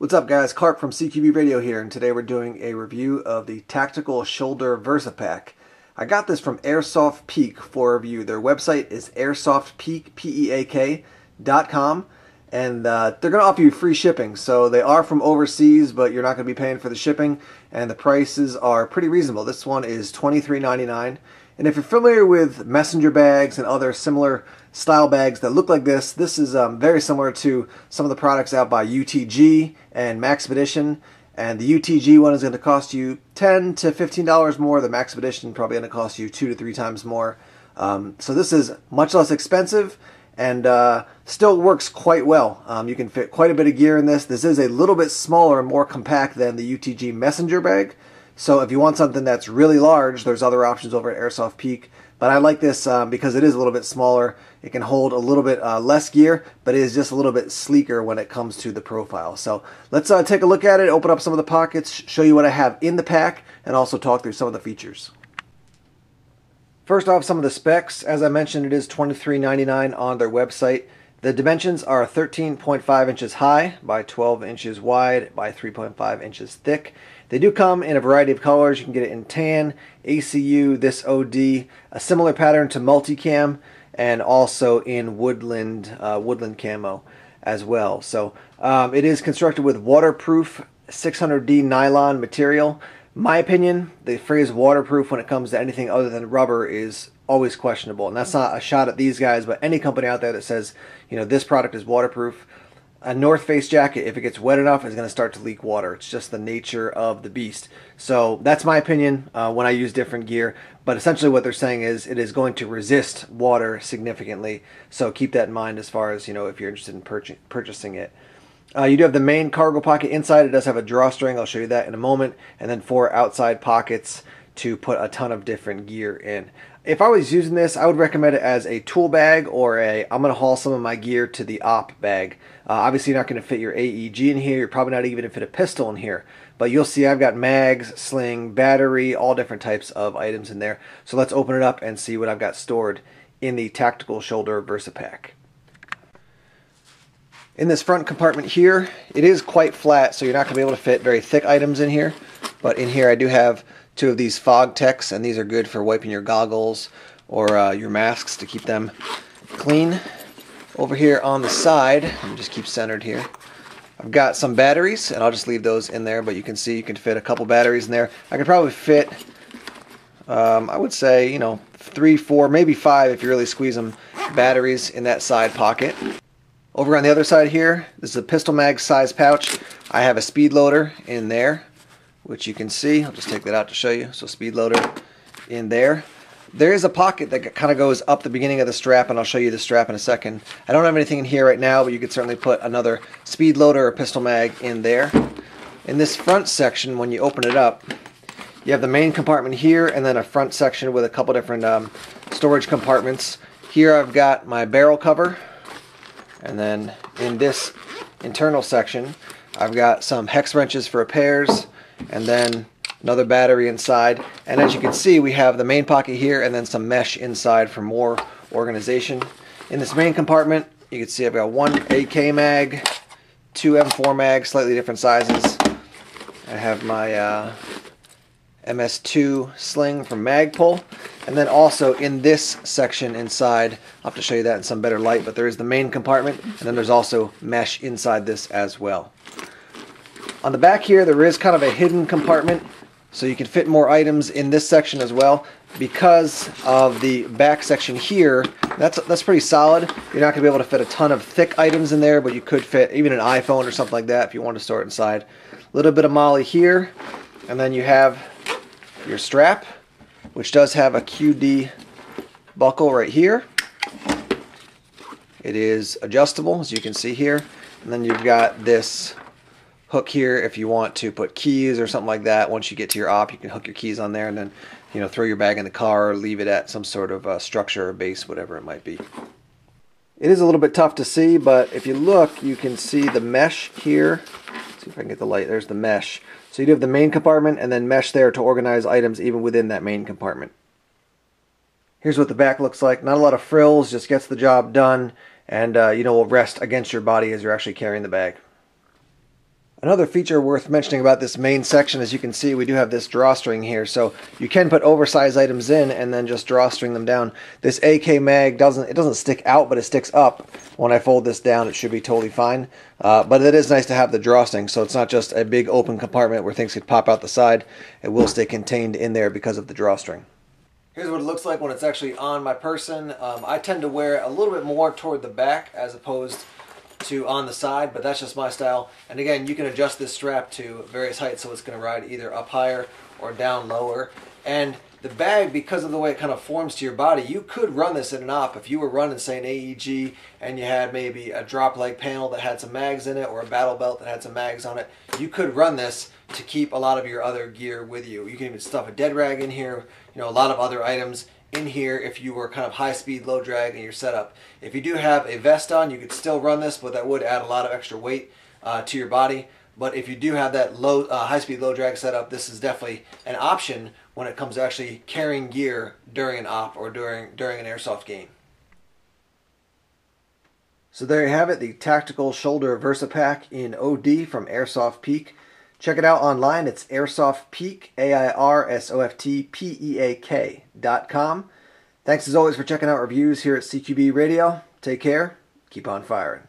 What's up guys, Clark from CQB Radio here, and today we're doing a review of the Tactical Shoulder Versipack. I got this from Airsoft Peak for review. Their website is airsoftpeak.com, and they're going to offer you free shipping. So they are from overseas, but you're not going to be paying for the shipping, and the prices are pretty reasonable. This one is $23.99. And if you're familiar with messenger bags and other similar style bags that look like this is very similar to some of the products out by UTG and Maxpedition. And the UTG one is going to cost you $10 to $15 more. The Maxpedition probably going to cost you 2 to 3 times more. So this is much less expensive and still works quite well. You can fit quite a bit of gear in this. This is a little bit smaller and more compact than the UTG messenger bag. So if you want something that's really large, there's other options over at Airsoft Peak. But I like this because it is a little bit smaller. It can hold a little bit less gear, but it is just a little bit sleeker when it comes to the profile. So let's take a look at it, open up some of the pockets, show you what I have in the pack, and also talk through some of the features. First off, some of the specs. As I mentioned, it is $23.99 on their website. The dimensions are 13.5 inches high by 12 inches wide by 3.5 inches thick. They do come in a variety of colors. You can get it in tan, ACU, this OD, a similar pattern to multicam, and also in woodland camo as well. So it is constructed with waterproof 600D nylon material. My opinion, the phrase waterproof when it comes to anything other than rubber is always questionable. And that's not a shot at these guys, but any company out there that says, you know, this product is waterproof. A North Face jacket, if it gets wet enough, is going to start to leak water. It's just the nature of the beast. So that's my opinion when I use different gear. But essentially what they're saying is it is going to resist water significantly. So keep that in mind as far as, you know, if you're interested in purchasing it. You do have the main cargo pocket inside. It does have a drawstring. I'll show you that in a moment. And then 4 outside pockets to put a ton of different gear in. If I was using this, I would recommend it as a tool bag or I'm going to haul some of my gear to the op bag. Obviously, you're not going to fit your AEG in here. You're probably not even going to fit a pistol in here. But you'll see I've got mags, sling, battery, all different types of items in there. So let's open it up and see what I've got stored in the Tactical Shoulder Versipack. In this front compartment here, it is quite flat, so you're not going to be able to fit very thick items in here. But in here I do have 2 of these fog techs, and these are good for wiping your goggles or your masks to keep them clean. Over here on the side, let me just keep centered here, I've got some batteries, and I'll just leave those in there, but you can see you can fit a couple batteries in there. I could probably fit, I would say, you know, 3, 4, maybe 5 if you really squeeze them, batteries in that side pocket. Over on the other side here, this is a pistol mag size pouch. I have a speed loader in there, which you can see. I'll just take that out to show you. So speed loader in there. There is a pocket that kind of goes up the beginning of the strap, and I'll show you the strap in a second. I don't have anything in here right now, but you could certainly put another speed loader or pistol mag in there. In this front section, when you open it up, you have the main compartment here, and then a front section with a couple different storage compartments. Here I've got my barrel cover, and then in this internal section, I've got some hex wrenches for repairs, and then another battery inside. And as you can see, we have the main pocket here and then some mesh inside for more organization. In this main compartment, you can see I've got 1 AK mag, 2 M4 mags, slightly different sizes. I have my MS2 sling from Magpul. And then also in this section inside, I'll have to show you that in some better light, but there is the main compartment, and then there's also mesh inside this as well. On the back here, there is kind of a hidden compartment, so you can fit more items in this section as well. Because of the back section here, that's pretty solid. You're not going to be able to fit a ton of thick items in there, but you could fit even an iPhone or something like that if you want to store it inside. A little bit of MOLLE here, and then you have your strap, which does have a QD buckle right here. It is adjustable, as you can see here. And then you've got this hook here if you want to put keys or something like that. Once you get to your op, you can hook your keys on there and then, you know, throw your bag in the car or leave it at some sort of structure or base, whatever it might be. It is a little bit tough to see, but if you look, you can see the mesh here. Let's see if I can get the light. There's the mesh. So you do have the main compartment and then mesh there to organize items even within that main compartment. Here's what the back looks like. Not a lot of frills, just gets the job done, and you know, will rest against your body as you're actually carrying the bag. Another feature worth mentioning about this main section, as you can see, we do have this drawstring here, so you can put oversized items in and then just drawstring them down. This AK mag doesn't stick out, but it sticks up. When I fold this down, it should be totally fine. But it is nice to have the drawstring, so it's not just a big open compartment where things could pop out the side. It will stay contained in there because of the drawstring. Here's what it looks like when it's actually on my person. I tend to wear it a little bit more toward the back as opposed to on the side, but that's just my style. And again, you can adjust this strap to various heights, so it's going to ride either up higher or down lower. And the bag, because of the way it kind of forms to your body, you could run this in an op. If you were running, say, an AEG, and you had maybe a drop leg panel that had some mags in it, or a battle belt that had some mags on it, you could run this to keep a lot of your other gear with you. You can even stuff a dead rag in here, a lot of other items in here if you were kind of high speed, low drag in your setup. If you do have a vest on, you could still run this, but that would add a lot of extra weight to your body. But if you do have that low, high speed, low drag setup, this is definitely an option when it comes to actually carrying gear during an op or during an airsoft game. So there you have it, the tactical shoulder Versipack in OD from Airsoft Peak. Check it out online. It's AirsoftPeak, AirsoftPeak.com. Thanks as always for checking out reviews here at CQB Radio. Take care. Keep on firing.